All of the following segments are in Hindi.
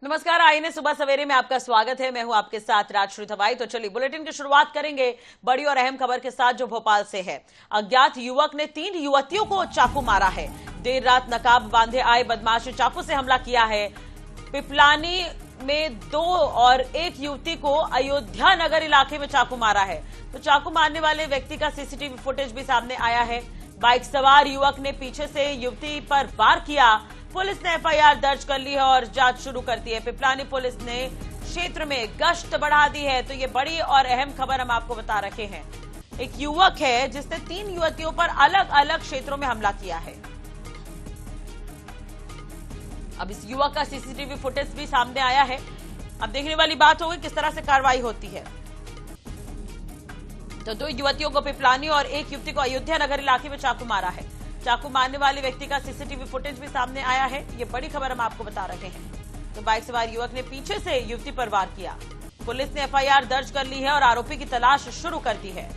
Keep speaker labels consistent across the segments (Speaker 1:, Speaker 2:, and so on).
Speaker 1: नमस्कार, आईने सुबह सवेरे में आपका स्वागत है। मैं हूं आपके साथ राजश्री थवाई। तो चलिए बुलेटिन की शुरुआत करेंगे बड़ी और अहम खबर के साथ जो भोपाल से है। अज्ञात युवक ने 3 युवतियों को चाकू मारा है। देर रात नकाब बांधे आए बदमाश ने चाकू से हमला किया है। पिपलानी में 2 और 1 युवती को अयोध्या नगर इलाके में चाकू मारा है। तो चाकू मारने वाले व्यक्ति का सीसीटीवी फुटेज भी सामने आया है। बाइक सवार युवक ने पीछे से युवती पर वार किया। पुलिस ने एफआईआर दर्ज कर ली है और जांच शुरू कर दी है। पिपलानी पुलिस ने क्षेत्र में गश्त बढ़ा दी है। तो ये बड़ी और अहम खबर हम आपको बता रखे हैं। एक युवक है जिसने 3 युवतियों पर अलग अलग क्षेत्रों में हमला किया है। अब इस युवक का सीसीटीवी फुटेज भी सामने आया है। अब देखने वाली बात होगी किस तरह से कार्रवाई होती है। तो 2 युवतियों को पिपलानी और 1 युवती को अयोध्या नगर इलाके में चाकू मारा है। चाकू मारने वाले व्यक्ति का सीसीटीवी फुटेज भी सामने आया है। ये बड़ी खबर हम आपको बता रहे हैं। तो बाइक सवार युवक ने पीछे से युवती पर वार किया। पुलिस ने एफआईआर दर्ज कर ली है और आरोपी की तलाश शुरू कर दी है।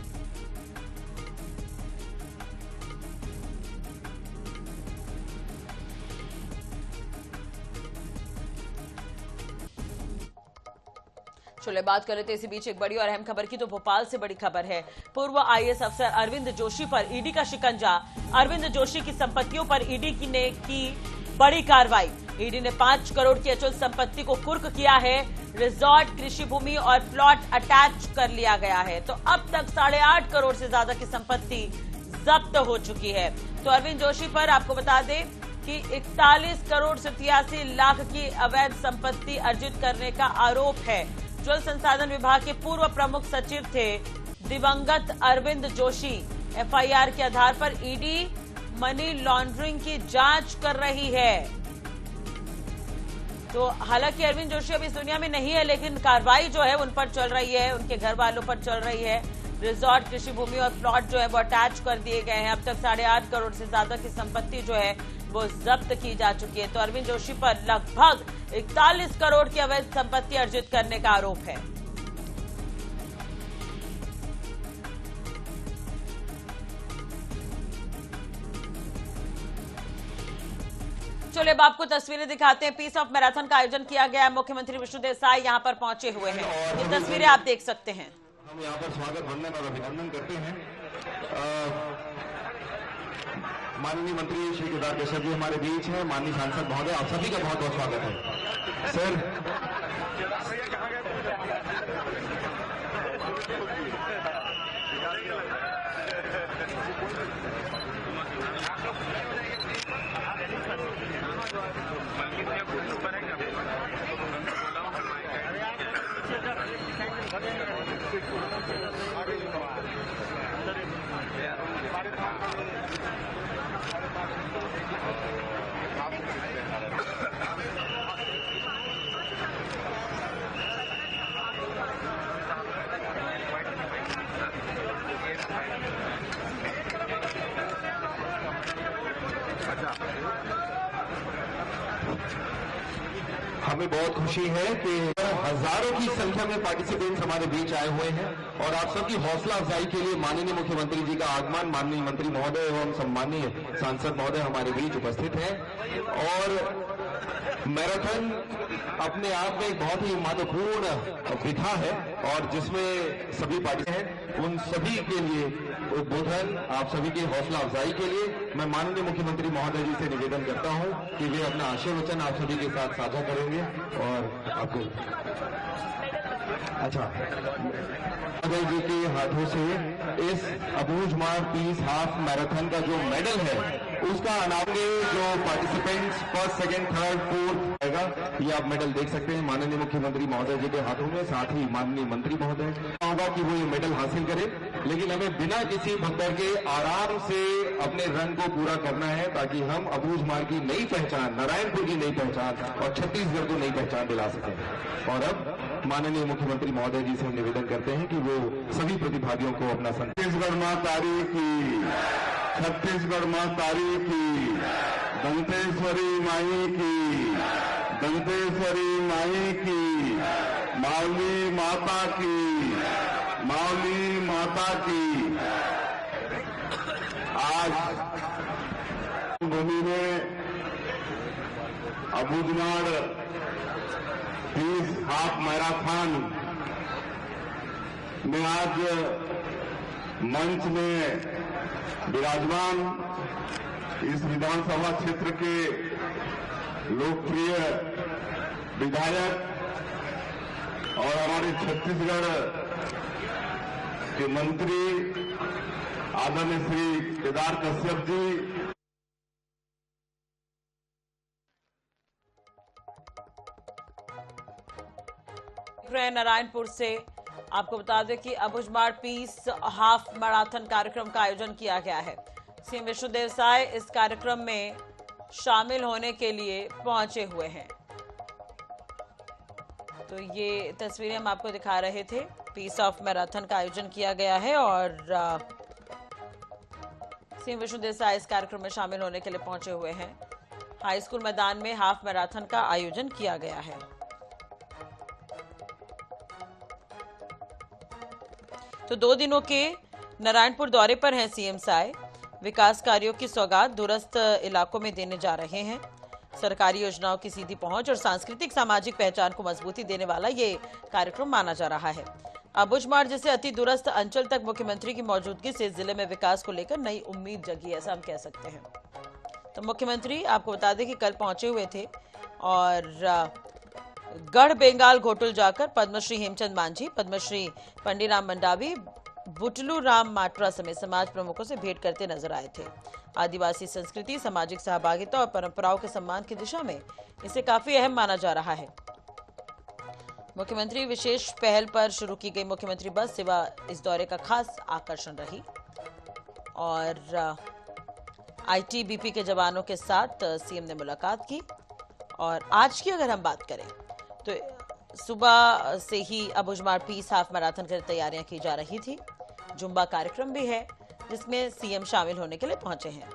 Speaker 1: चलिए बात कर रहे थे इसी बीच एक बड़ी और अहम खबर की। तो भोपाल से बड़ी खबर है। पूर्व आईएएस अफसर अरविंद जोशी पर ईडी का शिकंजा। अरविंद जोशी की संपत्तियों पर ईडी ने की बड़ी कार्रवाई। ईडी ने 5 करोड़ की अचल संपत्ति को कुर्क किया है। रिजॉर्ट, कृषि भूमि और प्लॉट अटैच कर लिया गया है। तो अब तक 8.5 करोड़ से ज्यादा की संपत्ति जब्त हो चुकी है। तो अरविंद जोशी पर आपको बता दें कि 41 करोड़ 87 लाख की अवैध संपत्ति अर्जित करने का आरोप है। जल संसाधन विभाग के पूर्व प्रमुख सचिव थे दिवंगत अरविंद जोशी। एफआईआर के आधार पर ईडी मनी लॉन्ड्रिंग की जांच कर रही है। तो हालांकि अरविंद जोशी अब इस दुनिया में नहीं है, लेकिन कार्रवाई जो है उन पर चल रही है, उनके घर वालों पर चल रही है। रिजॉर्ट, कृषि भूमि और प्लॉट जो है वो अटैच कर दिए गए हैं। अब तक 8.5 करोड़ से ज्यादा की संपत्ति जो है वो जब्त की जा चुकी है। तो अरविंद जोशी पर लगभग 41 करोड़ की अवैध संपत्ति अर्जित करने का आरोप है। चलिए अब आपको तस्वीरें दिखाते हैं। पीस ऑफ मैराथन का आयोजन किया गया है। मुख्यमंत्री विष्णुदेव साय यहां पर पहुंचे हुए हैं। ये तस्वीरें आप देख सकते हैं।
Speaker 2: हम यहाँ पर स्वागत, वंदन और अभिनंदन करते हैं। माननीय मंत्री श्री केदार केशव जी हमारे बीच हैं। माननीय सांसद महोदय, आप सभी का बहुत बहुत स्वागत है। सर हमें बहुत खुशी है कि हजारों की संख्या में पार्टिसिपेंट्स हमारे बीच आए हुए हैं और आप सबकी हौसला अफजाई के लिए माननीय मुख्यमंत्री जी का आगमन, माननीय मंत्री महोदय एवं सम्मानीय सांसद महोदय हमारे बीच उपस्थित हैं। और मैराथन अपने आप में एक बहुत ही महत्वपूर्ण विधा है और जिसमें सभी पार्टी हैं, उन सभी के लिए उद्बोधन, आप सभी की हौसला अफजाई के लिए मैं माननीय मुख्यमंत्री महोदय जी से निवेदन करता हूं कि वे अपना आशय वचन आप सभी के साथ साझा करेंगे। और आपको महोदय जी के हाथों से इस अबूझमार पीस हाफ मैराथन का जो मेडल है उसका अनावरण जो participants first, second, third, fourth आएगा, ये आप मेडल देख सकते हैं माननीय मुख्यमंत्री महोदय जी के हाथों में। साथ ही माननीय मंत्री महोदय होगा कि वो ये मेडल हासिल करें, लेकिन हमें बिना किसी भगदड़ के आराम से अपने रन को पूरा करना है ताकि हम अबूझमार की नई पहचान, नारायणपुर की नई पहचान और छत्तीसगढ़ को नई पहचान दिला सकें। और अब माननीय मुख्यमंत्री महोदय जी से हम निवेदन करते हैं कि वो सभी प्रतिभागियों को अपना छत्तीसगढ़ मां तारीख की, छत्तीसगढ़ मां तारीख की, दंतेश्वरी माई की, दंतेश्वरी माई की, मावली माता की, मावली माता की। आज भूमि में अबूझमाड़ पीस हाफ मैराथन में आज मंच में विराजमान इस विधानसभा क्षेत्र के लोकप्रिय विधायक और हमारे छत्तीसगढ़ के मंत्री आदरणीय श्री केदार कश्यप जी,
Speaker 1: नारायणपुर से आपको बता दें कि अबुझमाड़ पीस हाफ मैराथन कार्यक्रम का आयोजन किया गया है। सीएम विष्णुदेव साय इस कार्यक्रम में शामिल होने के लिए पहुंचे हुए हैं। तो ये तस्वीरें हम आपको दिखा रहे थे। पीस ऑफ मैराथन का आयोजन किया गया है और सीएम विष्णुदेव साय इस कार्यक्रम में शामिल होने के लिए पहुंचे हुए हैं। हाई स्कूल मैदान में हाफ मैराथन का आयोजन किया गया है। तो 2 दिनों के नारायणपुर दौरे पर हैं सीएम साय। विकास कार्यों की सौगात दूरस्थ इलाकों में देने जा रहे हैं। सरकारी योजनाओं की सीधी पहुंच और सांस्कृतिक सामाजिक पहचान को मजबूती देने वाला ये कार्यक्रम माना जा रहा है। अबुझमाड़ जैसे अति दूरस्थ अंचल तक मुख्यमंत्री की मौजूदगी से जिले में विकास को लेकर नई उम्मीद जगी, ऐसा हम कह सकते हैं। तो मुख्यमंत्री आपको बता दें कि कल पहुंचे हुए थे और गढ़ बेंगाल घोटुल जाकर पद्मश्री हेमचंद मांझी, पद्मश्री पंडीराम मंडावी, बुटलू राम माटरा समेत समाज प्रमुखों से भेंट करते नजर आए थे। आदिवासी संस्कृति, सामाजिक सहभागिता और परंपराओं के सम्मान की दिशा में इसे काफी अहम माना जा रहा है। मुख्यमंत्री विशेष पहल पर शुरू की गई मुख्यमंत्री बस सेवा इस दौरे का खास आकर्षण रही और आईटीबीपी के जवानों के साथ सीएम ने मुलाकात की। और आज की अगर हम बात करें तो सुबह से ही अबुझमाड़ पीस हाफ मैराथन की तैयारियां की जा रही थी। जुम्बा कार्यक्रम भी है जिसमें सीएम शामिल होने के लिए पहुंचे हैं।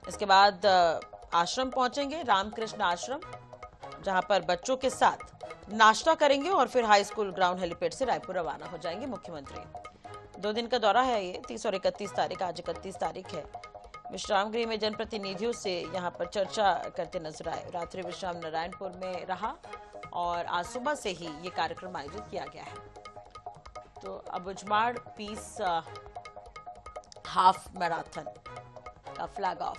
Speaker 1: इसके बाद आश्रम पहुंचेंगे, रामकृष्ण आश्रम, जहां पर बच्चों के साथ नाश्ता करेंगे और फिर हाई स्कूल ग्राउंड हेलीपैड से रायपुर रवाना हो जाएंगे मुख्यमंत्री। 2 दिन का दौरा है ये, 30 और 31 तारीख। आज 31 तारीख है। विश्राम गृह में जनप्रतिनिधियों से यहां पर चर्चा करते नजर आए। रात्रि विश्राम नारायणपुर में रहा और आज सुबह से ही ये कार्यक्रम आयोजित किया गया है। तो अबुझमाड़ पीस हाफ मैराथन का फ्लैग ऑफ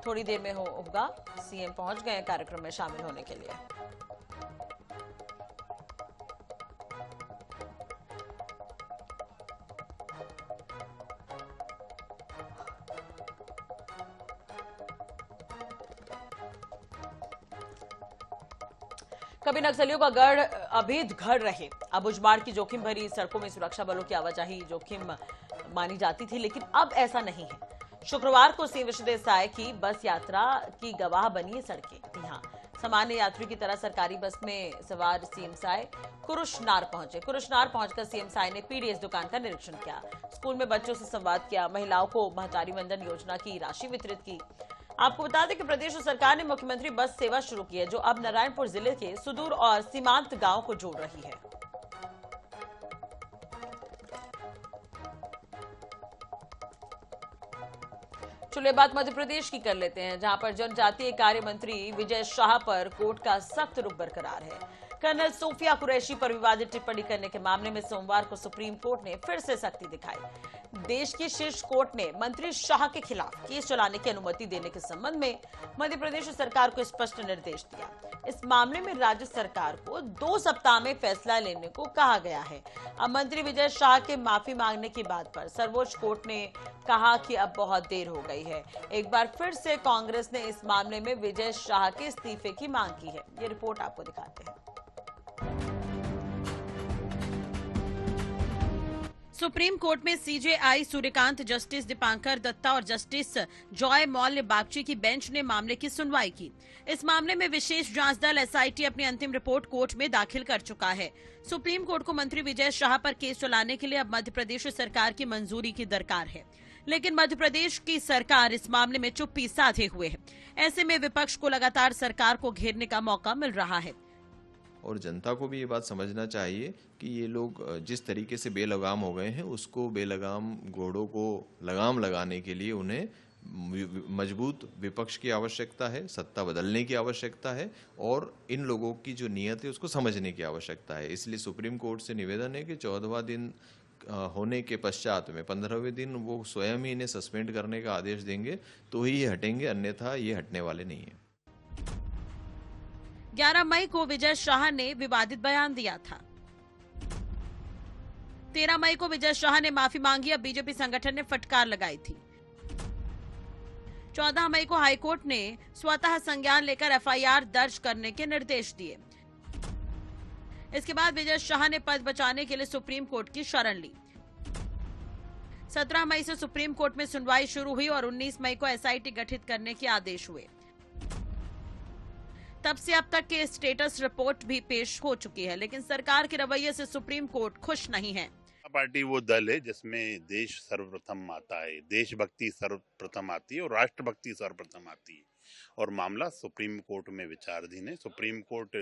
Speaker 1: थोड़ी देर में होगा। सीएम पहुंच गए कार्यक्रम में शामिल होने के लिए। कभी नक्सलियों का गढ़ अभेद घर रहे। अबुझमाड़ की जोखिम भरी सड़कों में सुरक्षा बलों की आवाजाही जोखिम मानी जाती थी, लेकिन अब ऐसा नहीं है। शुक्रवार को सीएम विष्णुदेव साय की बस यात्रा की गवाह बनी है सड़कें। हाँ, सामान्य यात्री की तरह सरकारी बस में सवार सीएम साय कुरुशनार पहुंचे। कुरुशनार पहुंचकर सीएम साय ने पीडीएस दुकान का निरीक्षण किया, स्कूल में बच्चों से संवाद किया, महिलाओं को महतारी वंदन योजना की राशि वितरित की। आपको बता दें कि प्रदेश सरकार ने मुख्यमंत्री बस सेवा शुरू की है, जो अब नारायणपुर जिले के सुदूर और सीमांत गांवों को जोड़ रही है। चलिए बात मध्य प्रदेश की कर लेते हैं, जहां पर जनजातीय कार्य मंत्री विजय शाह पर कोर्ट का सख्त रुख बरकरार है। कर्नल सोफिया कुरैशी पर विवादित टिप्पणी करने के मामले में सोमवार को सुप्रीम कोर्ट ने फिर से सख्ती दिखाई। देश की शीर्ष कोर्ट ने मंत्री शाह के खिलाफ केस चलाने की अनुमति देने के संबंध में मध्य प्रदेश सरकार को स्पष्ट निर्देश दिया। इस मामले में राज्य सरकार को 2 सप्ताह में फैसला लेने को कहा गया है। अब मंत्री विजय शाह के माफी मांगने की बात पर सर्वोच्च कोर्ट ने कहा कि अब बहुत देर हो गई है। एक बार फिर से कांग्रेस ने इस मामले में विजय शाह के इस्तीफे की मांग की है। ये रिपोर्ट आपको दिखाते हैं। सुप्रीम कोर्ट में सीजेआई सूर्यकांत, जस्टिस दीपांकर दत्ता और जस्टिस जॉय मौल्य बागची की बेंच ने मामले की सुनवाई की। इस मामले में विशेष जांच दल एसआईटी अपनी अंतिम रिपोर्ट कोर्ट में दाखिल कर चुका है। सुप्रीम कोर्ट को मंत्री विजय शाह पर केस चलाने के लिए अब मध्य प्रदेश सरकार की मंजूरी की दरकार है, लेकिन मध्य प्रदेश की सरकार इस मामले में चुप्पी साधे हुए है। ऐसे में विपक्ष को लगातार सरकार को घेरने का मौका मिल रहा है।
Speaker 3: और जनता को भी ये बात समझना चाहिए कि ये लोग जिस तरीके से बेलगाम हो गए हैं, उसको बेलगाम घोड़ों को लगाम लगाने के लिए उन्हें मजबूत विपक्ष की आवश्यकता है, सत्ता बदलने की आवश्यकता है और इन लोगों की जो नीयत है उसको समझने की आवश्यकता है। इसलिए सुप्रीम कोर्ट से निवेदन है कि 14वां दिन होने के पश्चात में 15वें दिन वो स्वयं ही इन्हें सस्पेंड करने का आदेश देंगे तो ही ये हटेंगे, अन्यथा ये हटने वाले नहीं है।
Speaker 1: 11 मई को विजय शाह ने विवादित बयान दिया था। 13 मई को विजय शाह ने माफी मांगी, अब बीजेपी संगठन ने फटकार लगाई थी। 14 मई को हाईकोर्ट ने स्वतः संज्ञान लेकर एफआईआर दर्ज करने के निर्देश दिए। इसके बाद विजय शाह ने पद बचाने के लिए सुप्रीम कोर्ट की शरण ली। 17 मई से सुप्रीम कोर्ट में सुनवाई शुरू हुई और 19 मई को एसआईटी गठित करने के आदेश हुए। तब से अब तक के स्टेटस रिपोर्ट भी पेश हो चुकी है, लेकिन सरकार के रवैये से सुप्रीम कोर्ट खुश नहीं है।
Speaker 4: पार्टी वो दल है जिसमें देश सर्वप्रथम आता है, देशभक्ति सर्वप्रथम आती है और राष्ट्रभक्ति सर्वप्रथम आती है, और मामला सुप्रीम कोर्ट में विचाराधीन है। सुप्रीम कोर्ट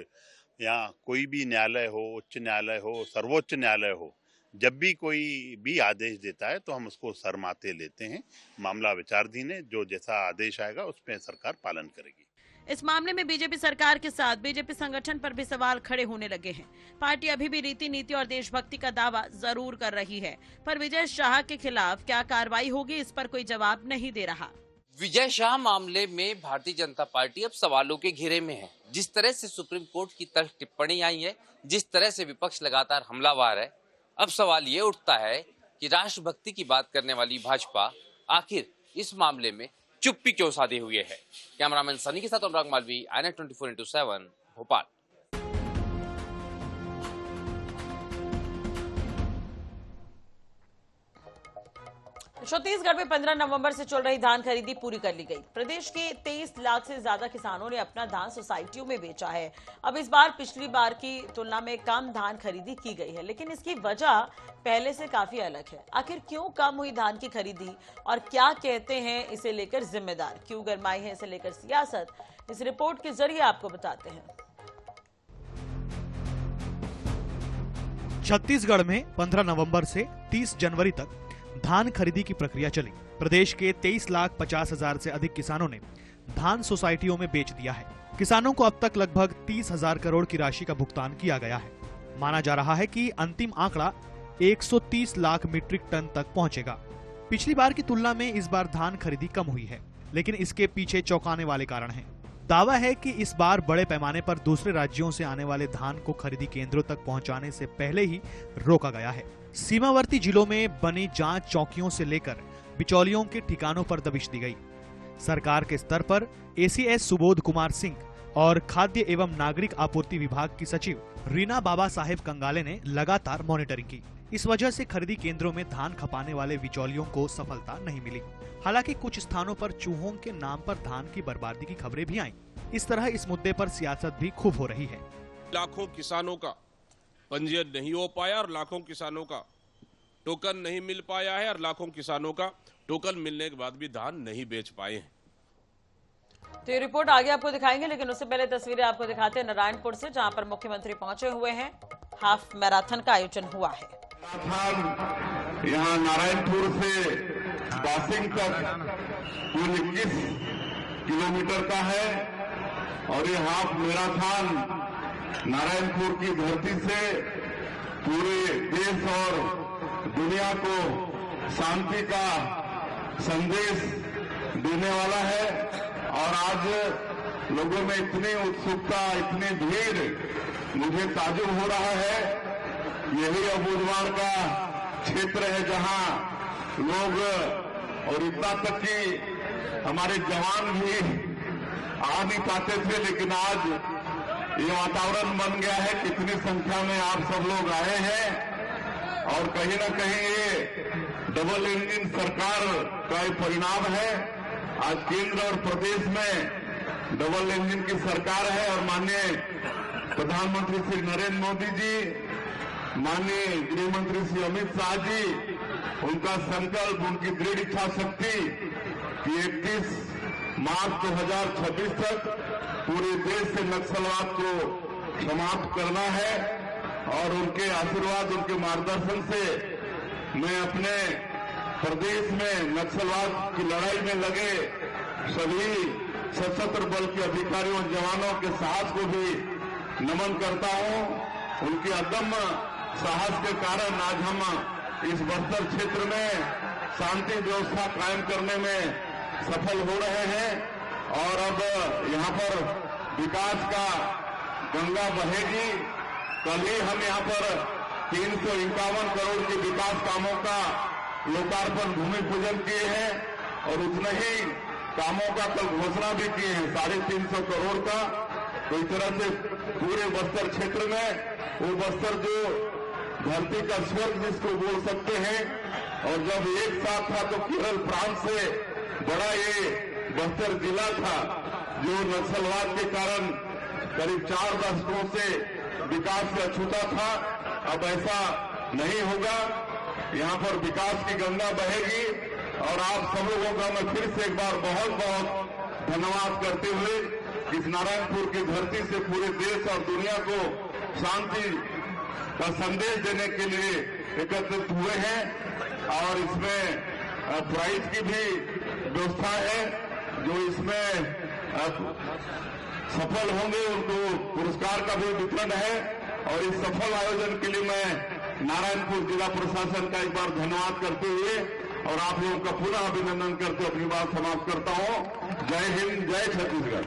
Speaker 4: या कोई भी न्यायालय हो, उच्च न्यायालय हो, सर्वोच्च न्यायालय हो, जब भी कोई भी आदेश देता है तो हम उसको सरमाते लेते हैं। मामला विचाराधीन है, जो जैसा आदेश आएगा उस पर सरकार पालन करेगी।
Speaker 1: इस मामले में बीजेपी सरकार के साथ बीजेपी संगठन पर भी सवाल खड़े होने लगे हैं। पार्टी अभी भी रीति नीति और देशभक्ति का दावा जरूर कर रही है, पर विजय शाह के खिलाफ क्या कार्रवाई होगी, इस पर कोई जवाब नहीं दे रहा।
Speaker 5: विजय शाह मामले में भारतीय जनता पार्टी अब सवालों के घेरे में है। जिस तरह से सुप्रीम कोर्ट की तरफ टिप्पणी आई है, जिस तरह से विपक्ष लगातार हमलावर है, अब सवाल ये उठता है कि राष्ट्रभक्ति की बात करने वाली भाजपा आखिर इस मामले में चुप्पी क्यों साधे हुए है। कैमरामैन सनी के साथ अनुराग मालवी, INET 24/7 भोपाल।
Speaker 1: छत्तीसगढ़ में 15 नवंबर से चल रही धान खरीदी पूरी कर ली गई। प्रदेश के 23 लाख से ज्यादा किसानों ने अपना धान सोसाइटियों में बेचा है। अब इस बार पिछली बार की तुलना में कम धान खरीदी की गई है, लेकिन इसकी वजह पहले से काफी अलग है। आखिर क्यों कम हुई धान की खरीदी और क्या कहते हैं इसे लेकर जिम्मेदार, क्यों गरमाई है इसे लेकर सियासत, इस रिपोर्ट के जरिए आपको बताते हैं।
Speaker 6: छत्तीसगढ़ में 15 नवंबर से 30 जनवरी तक धान खरीदी की प्रक्रिया चली। प्रदेश के 23,50,000 से अधिक किसानों ने धान सोसाइटियों में बेच दिया है। किसानों को अब तक लगभग 30,000 करोड़ की राशि का भुगतान किया गया है। माना जा रहा है कि अंतिम आंकड़ा 130 लाख मीट्रिक टन तक पहुंचेगा। पिछली बार की तुलना में इस बार धान खरीदी कम हुई है, लेकिन इसके पीछे चौंकाने वाले कारण हैं। दावा है कि इस बार बड़े पैमाने पर दूसरे राज्यों से आने वाले धान को खरीदी केंद्रों तक पहुंचाने से पहले ही रोका गया है। सीमावर्ती जिलों में बनी जांच चौकियों से लेकर बिचौलियों के ठिकानों पर दबिश दी गई। सरकार के स्तर पर ACS सुबोध कुमार सिंह और खाद्य एवं नागरिक आपूर्ति विभाग की सचिव रीना बाबा साहेब कंगाले ने लगातार मॉनिटरिंग की। इस वजह से खरीदी केंद्रों में धान खपाने वाले बिचौलियों को सफलता नहीं मिली। हालांकि कुछ स्थानों पर चूहों के नाम पर धान की बर्बादी की खबरें भी आईं। इस तरह इस मुद्दे पर सियासत भी खूब हो रही है।
Speaker 7: लाखों किसानों का पंजीयन नहीं हो पाया और लाखों किसानों का टोकन नहीं मिल पाया है और लाखों किसानों का टोकन मिलने के बाद भी धान नहीं बेच पाए हैं।
Speaker 1: तो ये रिपोर्ट आगे आपको दिखाएंगे, लेकिन उससे पहले तस्वीरें आपको दिखाते हैं नारायणपुर से, जहां पर मुख्यमंत्री पहुंचे हुए हैं। हाफ मैराथन का आयोजन हुआ है।
Speaker 2: यहाँ नारायणपुर से बासिंग तक कुल 21 किलोमीटर का है और ये हाफ मैराथन नारायणपुर की धरती से पूरे देश और दुनिया को शांति का संदेश देने वाला है। और आज लोगों में इतनी उत्सुकता, इतनी भीड़, मुझे ताजुब हो रहा है। यही अबूझमाड़ का क्षेत्र है जहां लोग, और इतना तक कि हमारे जवान भी आ नहीं पाते थे, लेकिन आज ये वातावरण बन गया है। कितनी संख्या में आप सब लोग आए हैं और कहीं ना कहीं ये डबल इंजन सरकार का एक परिणाम है। आज केंद्र और प्रदेश में डबल इंजन की सरकार है और माननीय प्रधानमंत्री श्री नरेंद्र मोदी जी, माननीय गृह मंत्री श्री अमित शाह जी, उनका संकल्प, उनकी दृढ़ इच्छा शक्ति कि 31 मार्च 2026 तक पूरे देश से नक्सलवाद को समाप्त करना है। और उनके आशीर्वाद, उनके मार्गदर्शन से मैं अपने प्रदेश में नक्सलवाद की लड़ाई में लगे सभी सशस्त्र बल के अधिकारियों जवानों के साहस को भी नमन करता हूं। उनके अदम्य साहस के कारण आज हम इस बस्तर क्षेत्र में शांति व्यवस्था कायम करने में सफल हो रहे हैं और अब यहां पर विकास का गंगा बहेगी। कल ही हम यहां पर 351 करोड़ के विकास कामों का लोकार्पण भूमि पूजन किए हैं और उतने ही कामों का कल घोषणा भी किए हैं 350 करोड़ का। तो इस तरह से पूरे बस्तर क्षेत्र में वो बस्तर जो धरती का स्वर्ग जिसको बोल सकते हैं और जब एक साथ था तो केरल प्रांत से बड़ा ये बस्तर जिला था जो नक्सलवाद के कारण करीब 4 दशकों से विकास से अछूता था। अब ऐसा नहीं होगा, यहाँ पर विकास की गंगा बहेगी और आप सब लोगों का मैं फिर से एक बार बहुत बहुत धन्यवाद करते हुए इस नारायणपुर की धरती से पूरे देश और दुनिया को शांति का संदेश देने के लिए एकत्रित हुए हैं और इसमें प्राइज की भी व्यवस्था है। जो इसमें सफल होंगे उनको पुरस्कार का भी वितरण है और इस सफल आयोजन के लिए मैं नारायणपुर जिला प्रशासन का एक बार धन्यवाद करते हुए और आप लोगों का पुनः अभिनंदन करते अपनी बात समाप्त करता हूं। जय हिंद, जय छत्तीसगढ़।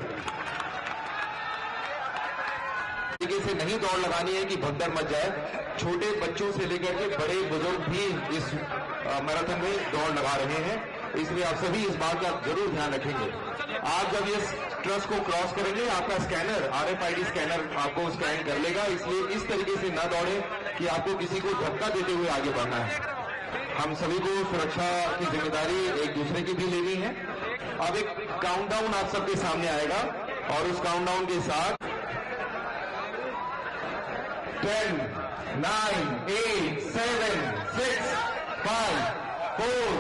Speaker 8: तरीके से नहीं दौड़ लगानी है कि भगदड़ मच जाए। छोटे बच्चों से लेकर के बड़े बुजुर्ग भी इस मैराथन में दौड़ लगा रहे हैं, इसलिए आप सभी इस बात का जरूर ध्यान रखेंगे। आप जब इस ट्रस्ट को क्रॉस करेंगे आपका स्कैनर RFID स्कैनर आपको स्कैन कर लेगा, इसलिए इस तरीके से न दौड़े कि आपको किसी को धक्का देते हुए आगे बढ़ना है। हम सभी को सुरक्षा की जिम्मेदारी एक दूसरे की भी लेनी है। अब एक काउंटडाउन आप सबके सामने आएगा और उस काउंटडाउन के साथ 10, 9, 8, 7, 6, 5, 4,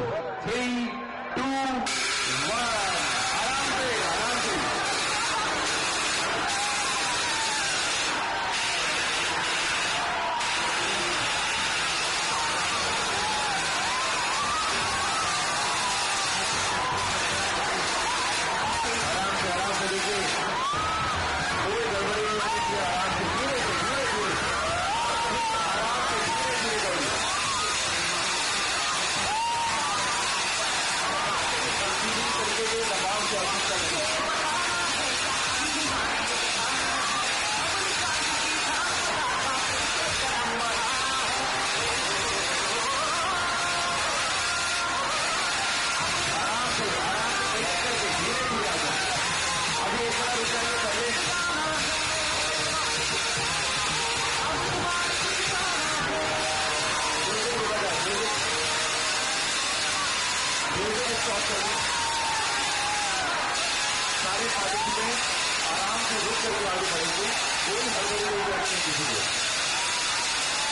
Speaker 8: 3, 2, 1। आराम से, आराम से। आराम से देखिए, कोई गड़बड़ी नहीं है। आराम से, धीरे से, धीरे धीरे, आराम से, धीरे धीरे दौड़िए। सीधी तरीके से दबाव से आगे चलिए। आराम से, एक करके धीरे धीरे आ जाए। अभी एक बार उठाइए पहले। सारे पार्टिसिपेंट आराम से रुक करके आगे बढ़ेंगे, कोई हड़बड़ी नहीं करनी किसी को।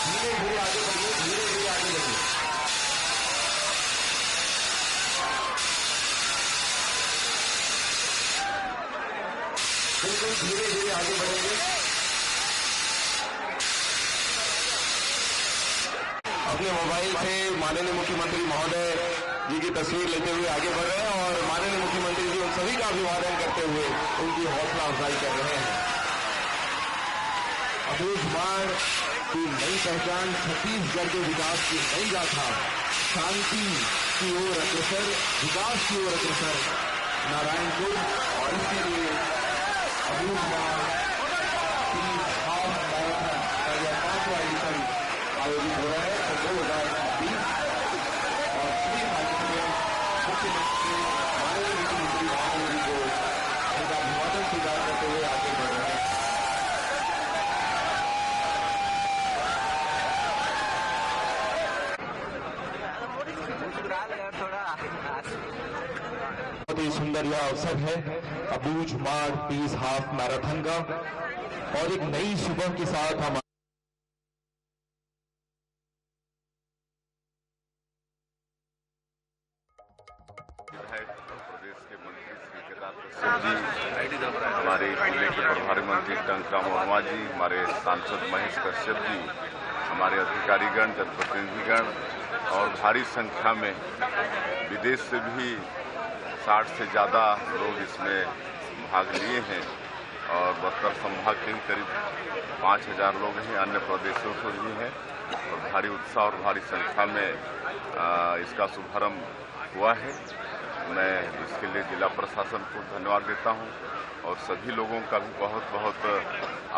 Speaker 8: धीरे धीरे आगे बढ़िए, धीरे धीरे आगे बढ़िए। बिल्कुल धीरे धीरे आगे बढ़ेंगे। अपने मोबाइल से माननीय मुख्यमंत्री महोदय जी की तस्वीर लेते हुए आगे बढ़ रहे हैं और माननीय मुख्यमंत्री जी उन सभी का अभिवादन करते हुए उनकी हौसला अफजाई कर रहे हैं। अबूझ माड़ की नई पहचान, छत्तीसगढ़ के विकास की नई गाथा, शांति की ओर अग्रसर, विकास की ओर अग्रसर नारायणपुर। और इसके लिए अबूझ माड़ हाफ मैराथन का यह 5वां एडिशन आयोजित हो रहा है 2020 और सभी मुख्यमंत्री माननीय मुख्यमंत्री महोदय जी को उनका अभिवादन स्वीकार करते हुए आगे बढ़ रहे हैं। बहुत ही सुंदर यह अवसर है अबूझ माड़ पीस हाफ मैराथन का और एक नई सुबह के साथ हम
Speaker 9: प्रदेश के मंत्री श्री केदार कश्यप जी, हमारे जिले के प्रभारी मंत्री टंकराम वर्मा जी, हमारे सांसद महेश कश्यप जी, हमारे अधिकारीगण, जनप्रतिनिधिगण, और भारी संख्या में विदेश से भी 60 से ज़्यादा लोग इसमें भाग लिए हैं और बस्तर संभाग के ही करीब 5000 लोग हैं, अन्य प्रदेशों से भी हैं और भारी उत्साह और भारी संख्या में इसका शुभारंभ हुआ है। मैं इसके लिए जिला प्रशासन को धन्यवाद देता हूं और सभी लोगों का भी बहुत बहुत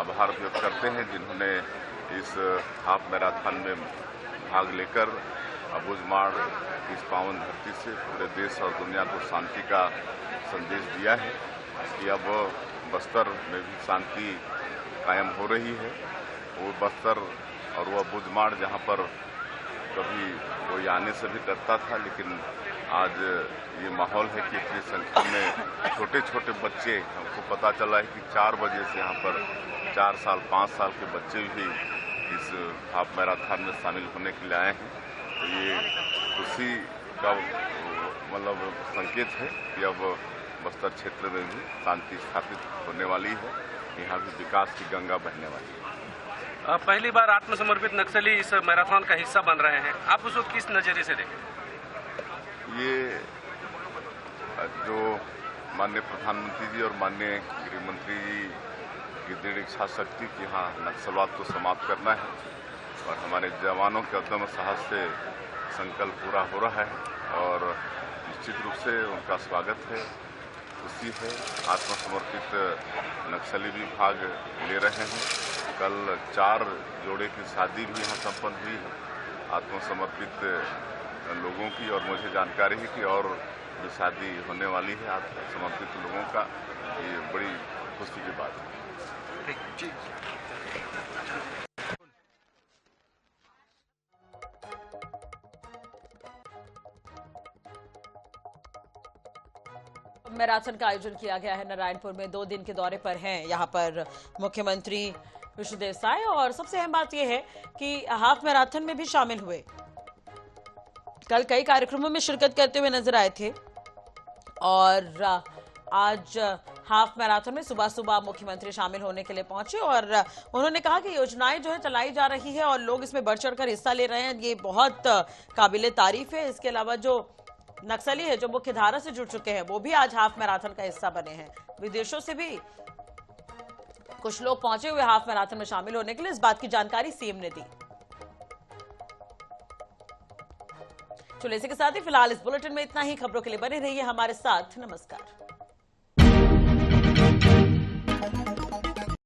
Speaker 9: आभार व्यक्त करते हैं जिन्होंने इस हाफ मैराथन में भाग लेकर अबूझमाड़ की इस पावन धरती से पूरे देश और दुनिया को शांति का संदेश दिया है कि अब बस्तर में भी शांति कायम हो रही है। वो बस्तर और वो अबूझमाड़ जहाँ पर कभी कोई आने से भी डरता था, लेकिन आज ये माहौल है कि इतनी संख्या में छोटे छोटे बच्चे, हमको पता चला है कि 4 बजे से यहाँ पर 4 साल 5 साल के बच्चे भी इस हाफ मैराथन में शामिल होने के लिए आए हैं। तो ये खुशी का मतलब संकेत है कि अब बस्तर क्षेत्र में भी शांति स्थापित होने वाली है, यहाँ भी विकास की गंगा बहने वाली है।
Speaker 10: पहली बार आत्मसमर्पित नक्सली इस मैराथन का हिस्सा बन रहे हैं, आप उसको किस नजरिए से देखें?
Speaker 9: ये जो माननीय प्रधानमंत्री जी और माननीय गृह मंत्री जी की दृढ़ इच्छा शक्ति की यहाँ नक्सलवाद को समाप्त करना है और हमारे जवानों के अदम्य साहस से संकल्प पूरा हो रहा है और निश्चित रूप से उनका स्वागत है, खुशी है। आत्मसमर्पित नक्सली भी भाग ले रहे हैं। कल 4 जोड़े की शादी भी यहाँ संपन्न हुई है आत्मसमर्पित लोगों की और मुझे जानकारी है कि और भी शादी होने वाली है आत्मसमर्पित लोगों का। ये बड़ी खुशी की बात है।
Speaker 1: मैराथन का आयोजन किया गया है नारायणपुर में। 2 दिन के दौरे पर हैं यहाँ पर मुख्यमंत्री विष्णुदेव साय और सबसे अहम बात यह है कि हाफ मैराथन में भी शामिल हुए। कल कई कार्यक्रमों में शिरकत करते हुए नजर आए थे और आज हाफ मैराथन में सुबह सुबह मुख्यमंत्री शामिल होने के लिए पहुंचे और उन्होंने कहा कि योजनाएं जो है चलाई जा रही है और लोग इसमें बढ़ चढ़कर हिस्सा ले रहे हैं, ये बहुत काबिले तारीफ है। इसके अलावा जो नक्सली है जो मुख्य धारा से जुड़ चुके हैं वो भी आज हाफ मैराथन का हिस्सा बने हैं। विदेशों से भी कुछ लोग पहुंचे हुए हाफ मैराथन में शामिल होने के लिए, इस बात की जानकारी सीएम ने दी। चलिए इसी के साथ ही फिलहाल इस बुलेटिन में इतना ही। खबरों के लिए बने रहिए हमारे साथ। नमस्कार।